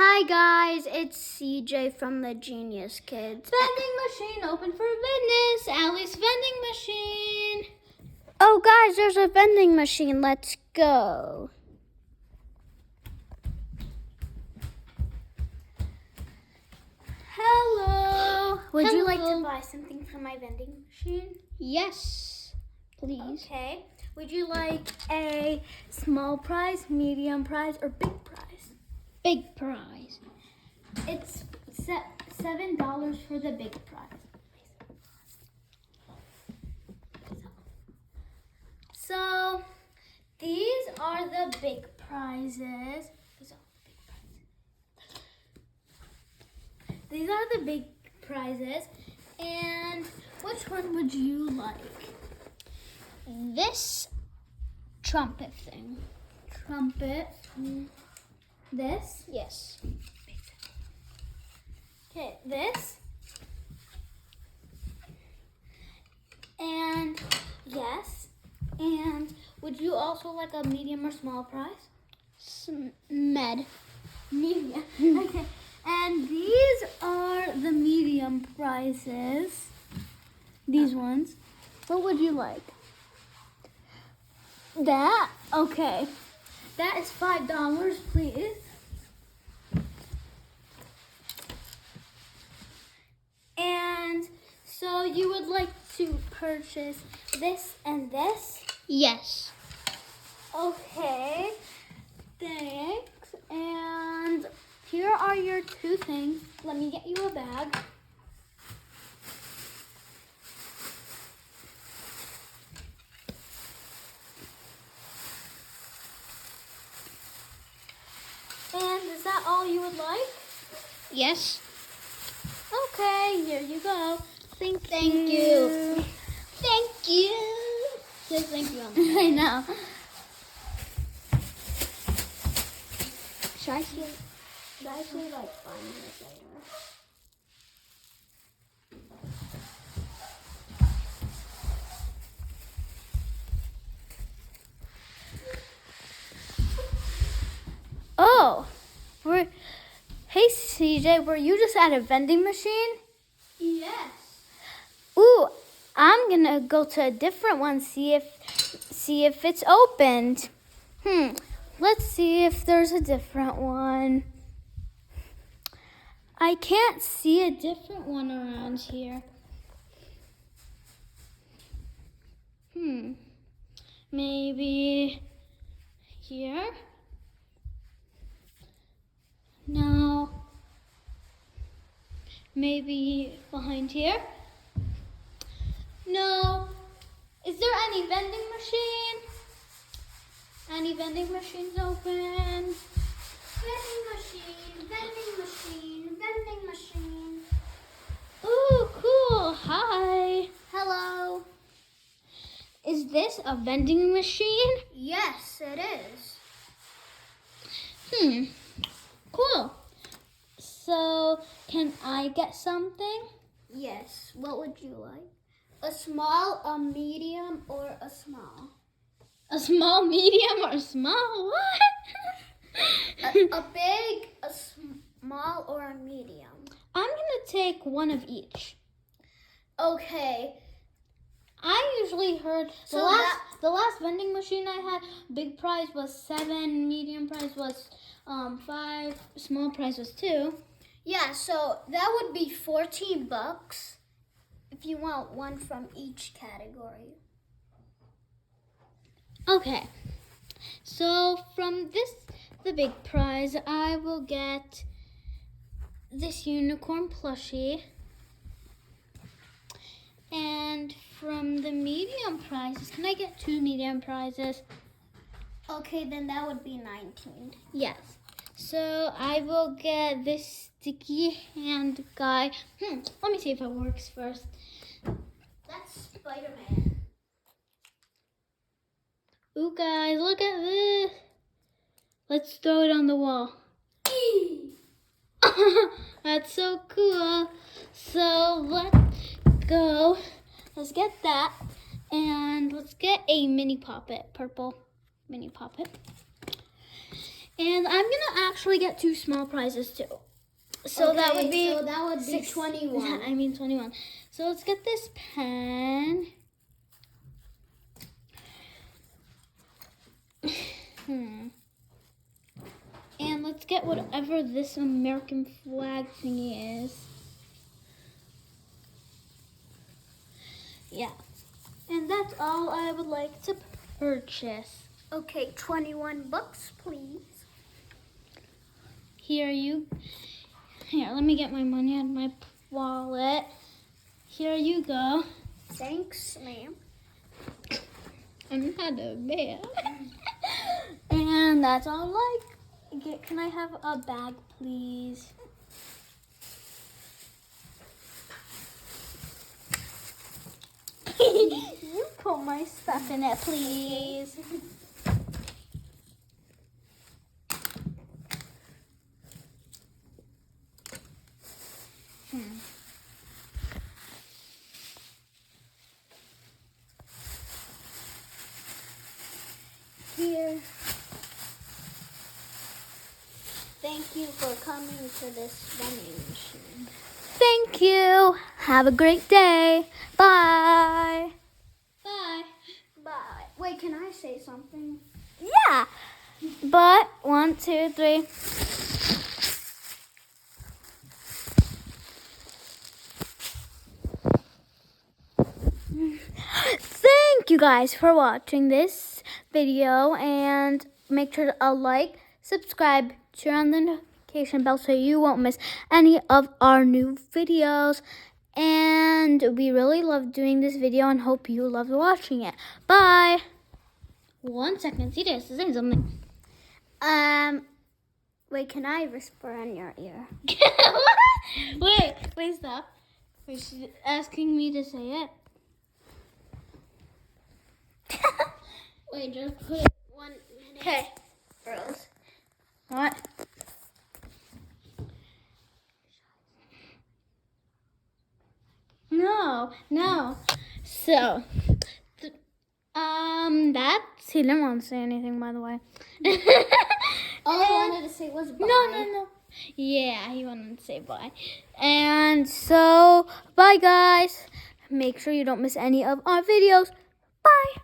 Hi guys, it's CJ from the Genius Kids. Vending machine open for business. Allie's vending machine. Oh guys, there's a vending machine. Let's go. Hello. Would you like Hello. to buy something from my vending machine? Yes, please. Okay. Would you like a small prize, medium prize, or big prize? Big prize. It's $7 for the big prize. So these are the big prizes. These are the big prizes. And which one would you like? This trumpet thing. Trumpet. This? Yes. Okay, this. And yes. And would you also like a medium or small prize? Med. Medium. Okay. And these are the medium prizes. These ones. What would you like? That? Okay. That is $5, please. And so you would like to purchase this and this? Yes. Okay. Thanks. And here are your two things. Let me get you a bag. And is that all you would like? Yes. Okay, here you go. Thank you. Thank you. Say thank you. I know. Should I see? Like 5 minutes later. Oh, hey CJ, were you just at a vending machine? Yes. Ooh, I'm gonna go to a different one, see if it's opened. Let's see if there's a different one. I can't see a different one around here. Maybe here? No. Maybe behind here? No. Is there any vending machine? Any vending machines open? Vending machine, vending machine, vending machine. Ooh, cool. Hi. Hello. Is this a vending machine? Yes, it is. Cool. So, can I get something? Yes. What would you like? A small, a medium, or a small? A small, medium, or small? What? A big, a small, or a medium? I'm gonna take one of each. Okay. I usually heard the last vending machine I had, big prize was 7, medium prize was 5, small prize was 2. Yeah, so that would be $14 if you want one from each category. Okay, so from the big prize, I will get this unicorn plushie. And from the medium prizes, can I get 2 medium prizes? Okay, then that would be 19. Yes. So I will get this sticky hand guy. Let me see if it works first. That's Spider-Man. Ooh, guys, look at this. Let's throw it on the wall. That's so cool. So let's go. Let's get that. And let's get a mini poppet, purple mini poppet. And I'm gonna actually get 2 small prizes too. So that would be 21. I mean 21. So let's get this pen. And let's get whatever this American flag thingy is. Yeah. And that's all I would like to purchase. Okay, 21 bucks, please. Here, let me get my money out of my wallet. Here you go. Thanks, ma'am. I'm not a bear. And that's all I like. Can I have a bag, please? You put my stuff in it, please. Here. Thank you for coming to this vending machine. Thank you. Have a great day. Bye. Bye. Bye. Wait, can I say something? Yeah. But 1, 2, 3. Thank you guys for watching this video, and make sure to like, subscribe, turn on the notification bell so you won't miss any of our new videos. And we really love doing this video and hope you love watching it. Bye. 1 second, see this, saying something. Wait, can I whisper in your ear? Wait, stop. Wait, she's asking me to say it. Wait, just put 1 minute. Okay. Girls. What? No. So, he didn't want to say anything, by the way. All I wanted to say was bye. No. Yeah, he wanted to say bye. And so, bye guys. Make sure you don't miss any of our videos. Bye.